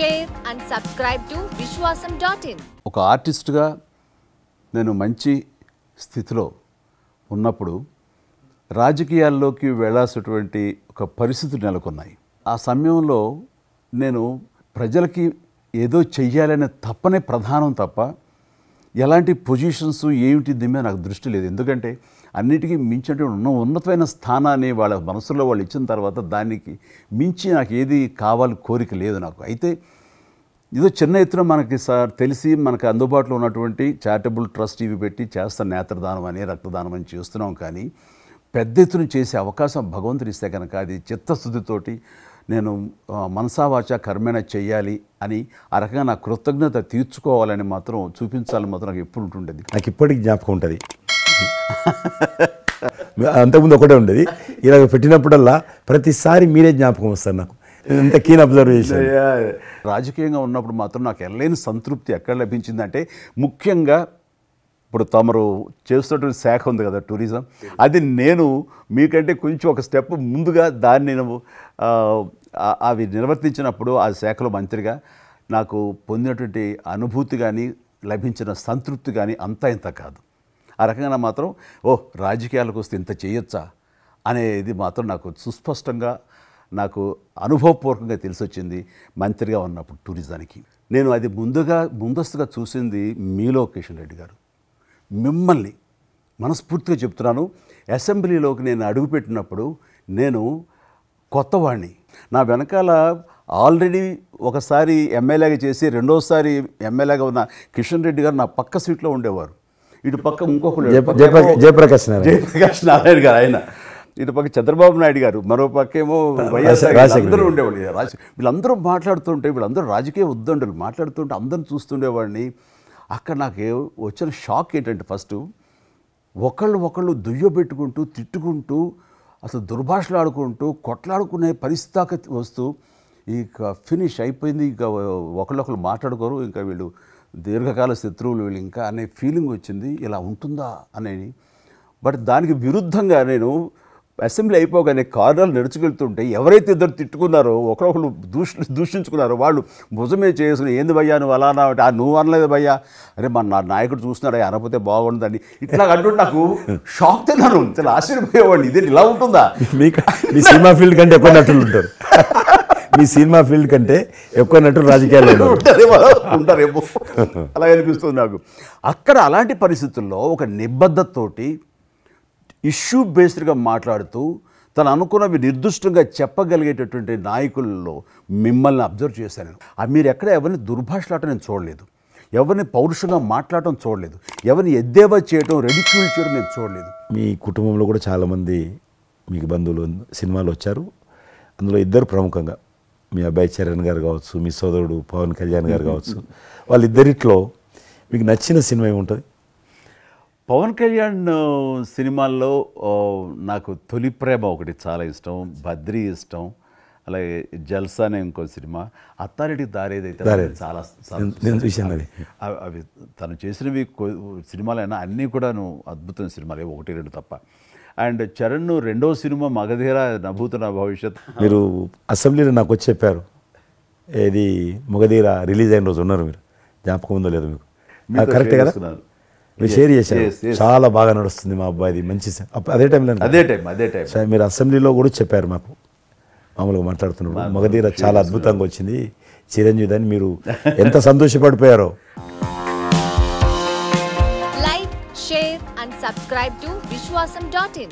share and subscribe to Vishwasam.in. ఒక ఆర్టిస్ట్గా నేను మంచి స్థితిలో ఉన్నప్పుడు రాజకీయాల్లోకి వెళ్ళాల్సినటువంటి ఒక పరిస్థితులు నెలకొన్నాయి. ఆ సమయంలో నేను ప్రజలకి ఏదో చెయ్యాలనే తప్పనే ప్రధానం తప్ప ఎలాంటి పొజిషన్స్ ఏమిటి దీని మీద నాకు దృష్టి లేదు. ఎందుకంటే అన్నిటికీ మించి ఉన్నతమైన స్థానాన్ని వాళ్ళ మనసులో వాళ్ళు ఇచ్చిన తర్వాత దానికి మించి నాకు ఏది కావాలి కోరిక లేదు నాకు. అయితే ఏదో చిన్న ఎత్తున మనకి తెలిసి మనకు అందుబాటులో ఉన్నటువంటి చారిటబుల్ ట్రస్ట్ ఇవి పెట్టి చేస్తాం, నేత్రదానం అని రక్తదానం అని చేస్తున్నాం. కానీ పెద్ద ఎత్తున చేసే అవకాశం భగవంతుడు ఇస్తే కనుక అది చిత్తశుద్ధితోటి నేను మనసావాచ కర్మేణ చెయ్యాలి అని ఆ రకంగా నా కృతజ్ఞత తీర్చుకోవాలని మాత్రం చూపించాలని మాత్రం నాకు ఎప్పుడు ఉంటుండేది. నాకు ఇప్పటికి జ్ఞాపకం ఉంటుంది. అంతకుముందు ఒకటే ఉండేది, ఇలా పెట్టినప్పుడల్లా ప్రతిసారి మీరే జ్ఞాపకం వస్తారు నాకు. ఎంత కీన్ అబ్జర్వేషన్. రాజకీయంగా ఉన్నప్పుడు మాత్రం నాకు ఎనలేని సంతృప్తి ఎక్కడ లభించిందంటే, ముఖ్యంగా ఇప్పుడు తమరు చేస్తున్నటువంటి శాఖ ఉంది కదా టూరిజం, అది నేను మీకంటే కొంచెం ఒక స్టెప్ ముందుగా దాన్ని నేను అవి నిర్వర్తించినప్పుడు ఆ శాఖలో మంత్రిగా నాకు పొందినటువంటి అనుభూతి కానీ లభించిన సంతృప్తి కానీ అంతా ఇంత కాదు. ఆ రకంగా మాత్రం రాజకీయాలకు వస్తే ఇంత చేయొచ్చా అనేది మాత్రం నాకు సుస్పష్టంగా నాకు అనుభవపూర్వకంగా తెలిసొచ్చింది మంత్రిగా ఉన్నప్పుడు టూరిజానికి. నేను అది ముందస్తుగా చూసింది మీలో కిషన్ రెడ్డి గారు. మిమ్మల్ని మనస్ఫూర్తిగా చెప్తున్నాను, అసెంబ్లీలోకి నేను అడుగుపెట్టినప్పుడు నేను కొత్తవాడిని. నా వెనకాల ఆల్రెడీ ఒకసారి ఎమ్మెల్యేగా చేసి రెండోసారి ఎమ్మెల్యేగా ఉన్న కిషన్ రెడ్డి గారు నా పక్క సీట్లో ఉండేవారు. ఇటు పక్క ఇంకొకరు జయప్రకాష్ నారాయణ గారు, ఆయన ఇటు పక్క చంద్రబాబు నాయుడు గారు, మరో పక్కేమో వైఎస్ఆర్ అందరూ ఉండేవాళ్ళు. వీళ్ళందరూ మాట్లాడుతుంటే, వీళ్ళందరూ రాజకీయ ఉద్దండులు మాట్లాడుతుంటే అందరిని చూస్తుండేవాడిని. అక్కడ నాకు వచ్చిన షాక్ ఏంటంటే, ఫస్ట్ ఒకళ్ళు దుయ్యబెట్టుకుంటూ తిట్టుకుంటూ అసలు దుర్భాషలు ఆడుకుంటూ కొట్లాడుకునే పరిస్థితి వస్తూ ఇక ఫినిష్ అయిపోయింది, ఇక ఒకళ్ళు మాట్లాడుకోరు, ఇంకా వీళ్ళు దీర్ఘకాల శత్రువులు వీళ్ళు ఇంకా అనే ఫీలింగ్ వచ్చింది. ఇలా ఉంటుందా అనేది. బట్ దానికి విరుద్ధంగా నేను అసెంబ్లీ అయిపోగానే కారులో నడుచుకెళ్తుంటే ఎవరైతే ఇద్దరు తిట్టుకున్నారో ఒకరొకరు దూషించుకున్నారో వాళ్ళు భుజమే చేసుకుని, ఏంది భయ్యా నువ్వు అలా అంటే, నువ్వు అనలేదు భయ్యా, అరే నా నాయకుడు చూస్తున్నాడు అనకపోతే బాగుండదని ఇట్లా అంటుంటే నాకు షాక్ తిన్నాను. చాలా ఆశ్చర్యపోయేవాడిని, ఇదే ఇలా ఉంటుందా. మీ సినిమా ఫీల్డ్ కంటే ఎక్కువ నటులు ఉంటారు. మీ సినిమా ఫీల్డ్ కంటే ఎక్కువ నటులు రాజకీయాల్లో ఉంటారేమో అలా అనిపిస్తుంది నాకు. అక్కడ అలాంటి పరిస్థితుల్లో ఒక నిబద్ధతతోటి ఇష్యూ బేస్డ్గా మాట్లాడుతూ తను అనుకున్నవి నిర్దిష్టంగా చెప్పగలిగేటటువంటి నాయకుల్లో మిమ్మల్ని అబ్జర్వ్ చేశాను. మీరు ఎక్కడ ఎవరిని దుర్భాషలాటం నేను చూడలేదు, ఎవరిని పౌరుషంగా మాట్లాడటం చూడలేదు, ఎవరిని ఎద్దేవా చేయటం రెడిక్యూల్ చేయడం నేను చూడలేదు. మీ కుటుంబంలో కూడా చాలామంది మీకు బంధువులు సినిమాలు వచ్చారు. అందులో ఇద్దరు ప్రముఖంగా, మీ అబ్బాయి చరణ్ గారు కావచ్చు, మీ సోదరుడు పవన్ కళ్యాణ్ గారు కావచ్చు. వాళ్ళిద్దరిట్లో మీకు నచ్చిన సినిమా ఏముంటుంది? పవన్ కళ్యాణ్ సినిమాల్లో నాకు తొలి ప్రేమ ఒకటి చాలా ఇష్టం, బద్రీ ఇష్టం, అలాగే జల్సా అనే ఇంకో సినిమా, అత్తారెడ్డి దారేదైతే చాలా అవి తను చేసినవి సినిమాలైనా అన్నీ కూడాను అద్భుతమైన సినిమాలే, 1-2 తప్ప. అండ్ చరణ్ రెండో సినిమా మగధీర నభూత నా భవిష్యత్. మీరు అసెంబ్లీలో నాకు వచ్చి చెప్పారు, ఏది మగధీర రిలీజ్ అయిన రోజు ఉన్నారు మీరు, జ్ఞాపకం ఉందో లేదు మీకు? కరెక్టే కదా, మీరు షేర్ చేశారు. చాలా బాగా నడుస్తుంది మా అబ్బాయిది, మంచి అదే టైం మీరు అసెంబ్లీలో కూడా చెప్పారు మాకు, మామూలుగా మాట్లాడుతున్నారు, మగధీర చాలా అద్భుతంగా వచ్చింది, చిరంజీవి అని మీరు ఎంత సంతోషపడిపోయారో. Like, share and subscribe to Vishwasam.in.